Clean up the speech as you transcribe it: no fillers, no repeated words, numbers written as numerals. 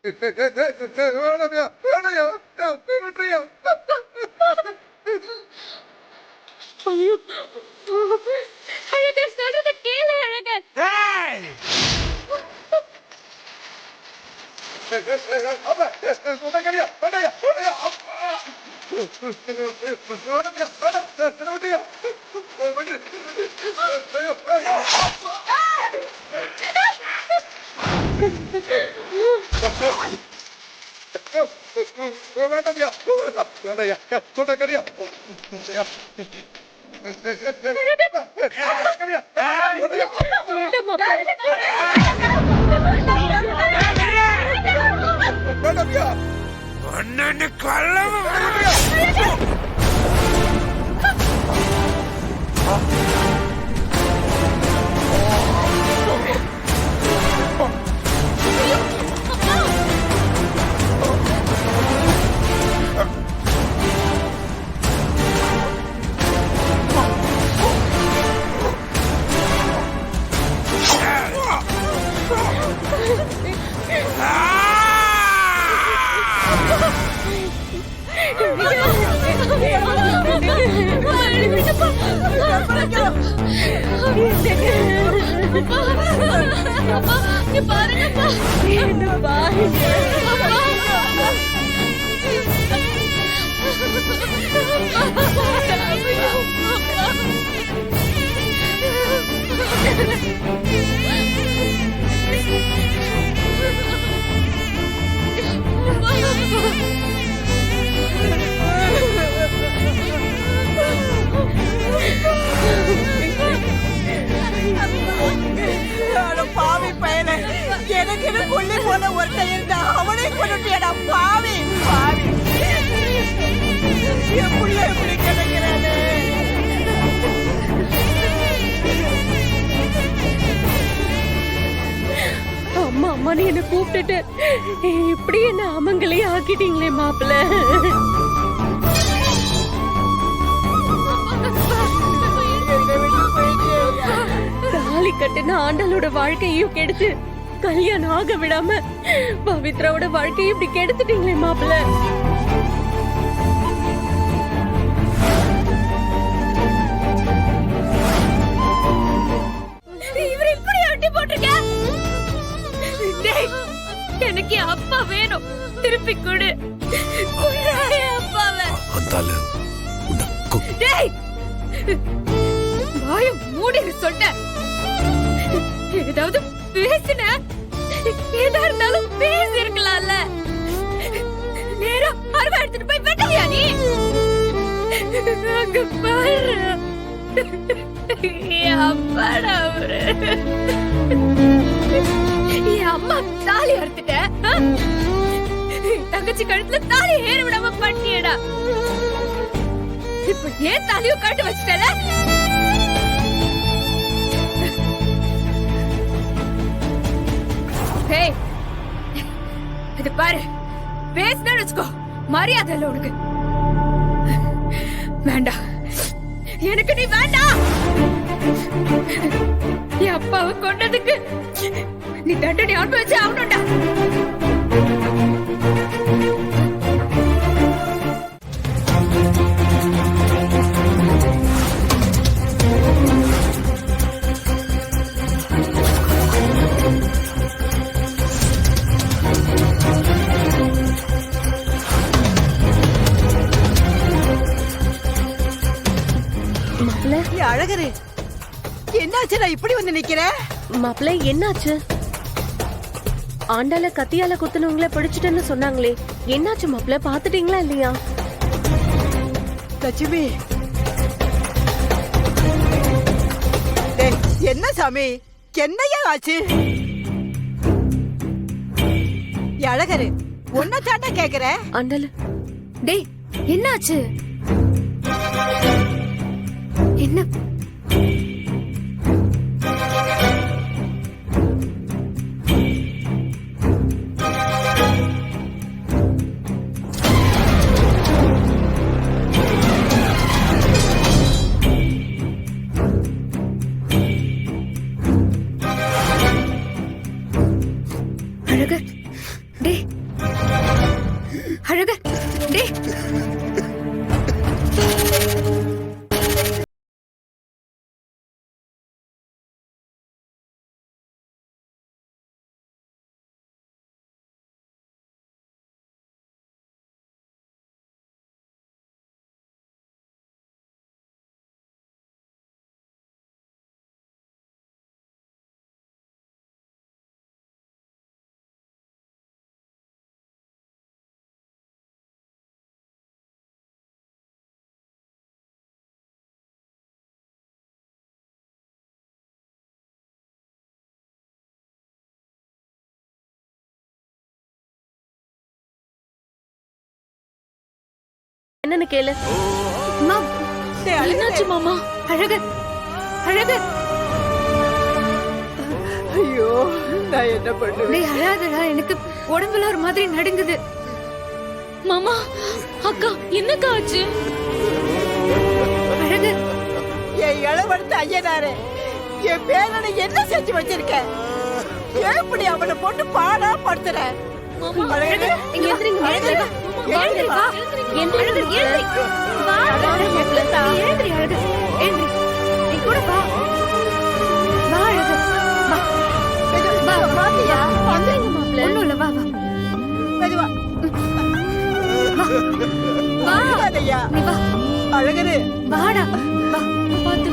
வேணாம்யா, வேணாம்யா, விட்டுருயா. ஐயோ, அழகர் சொல்றத கேளு அழகர். அப்பா, வேண்டாம்யா, வேண்டாம்யா, வேண்டாம்யா, அப்பா. வேணாம்யா, வேணாம், விட்டுருயா. ஐயோ, ஐயோ, அப்பா. வேண்டாம்யா, வேண்டாம்யா, சொல்றேன் வேண்டாம்யா. ஒன்னு கொல்லவும் பாவி பயல எனக்கு கொல்லி போன ஒருத்தன் இருந்தா அவனே கொண்டுட்டியடா பாவி பாவி என் புள்ள எப்படி கிடைக்கிறானே. அம்மா அம்மான்னு என்ன கூப்பிட்டுட்டு இப்படி என்ன அமங்கலையே ஆக்கிட்டீங்களே மாப்பிள்ள. தாலி கட்டுன ஆண்டாளோட வாழ்க்கையும் கெடுத்து கல்யாணம் ஆக விடாம பவித்ராவோட வாழ்க்கையும் இப்படி கெடுத்துட்டீங்களே மாப்பிள்ள. இவரு இப்படி அட்டி போட்டிருக்க. எனக்கு அப்பா வேணும், திருப்பி கொடு அப்பாவை. வாய மூடிரு சொல்லிட்டேன். ஏதாவது பேசின ஏதா இருந்தாலும் பேசி இருக்கலாம்ல. நேரம் அருவா எடுத்துட்டு போய் வெட்டலையா நீ? அங்க பாரு அப்பாடா அவரு. என் அம்மா தாலி அறுத்துட்ட, தங்கச்சி கழுத்துல தாலி ஏற விடாம பண்ணியடா. இப்ப ஏன் தாலியோ கட்டு வச்சுட்டல? இது பாரு, பேசினா வச்சுக்கோ, மரியாதை இல்ல உனக்கு. வேண்டாம், எனக்கு நீ வேண்டாம். என் அப்பாவை கொண்டதுக்கு நீ தண்டனை அனுபவிச்சு ஆகணும்டா. அழகரு, என்னாச்சு? நான் இப்படி வந்து நிக்கிறேன். மாப்பிள்ள என்னாச்சு? ஆண்டால கத்தியால குத்துனவங்கள பிடிச்சிட்டேன்னு சொன்னாங்களே, என்னாச்சு மாப்பிள்ள? பாத்துட்டீங்களா இல்லையா? லட்சுமி, என்ன சாமி, என்னையா ஆச்சு? அழகரு, உன்ன தாண்டா கேக்குற. ஆண்டால டேய், என்னாச்சு? என்ன அழகர், டேய் என்னன்னு கேளு. அம்மா, டேய், அழகரு. என்னாச்சு மாமா? அழகர், அழகர். ஐயோ நான் என்ன பண்ணுவேன்? டேய் அழாதடா, எனக்கு உடம்புல ஒரு மாதிரி நடுங்குது. மாமா, அக்கா, என்னக்கா ஆச்சு? அழகர், என் இளவரச ஐயனாரே, என் பேரனை என்ன செஞ்சு வச்சிருக்க? எப்படி அவனை போட்டு பாடா படுத்துற? அழகரு, இங்க எந்திரிங்க, அழகரு, எழுந்திரி, வா. அழகர், எழுந்திரி. வா, நீ எழுந்திரி, அழகர், எழுந்திரி. நீ கூட வா. வா, அழகர், வா. வா, பாத்தியா? எந்திரிங்க மாப்ள. ஒண்ணும் இல்ல, வா, வா. மெதுவா. வா, அழுகாதய்யா. நீ வா. அழகரு, வாடா, வா. பாத்து.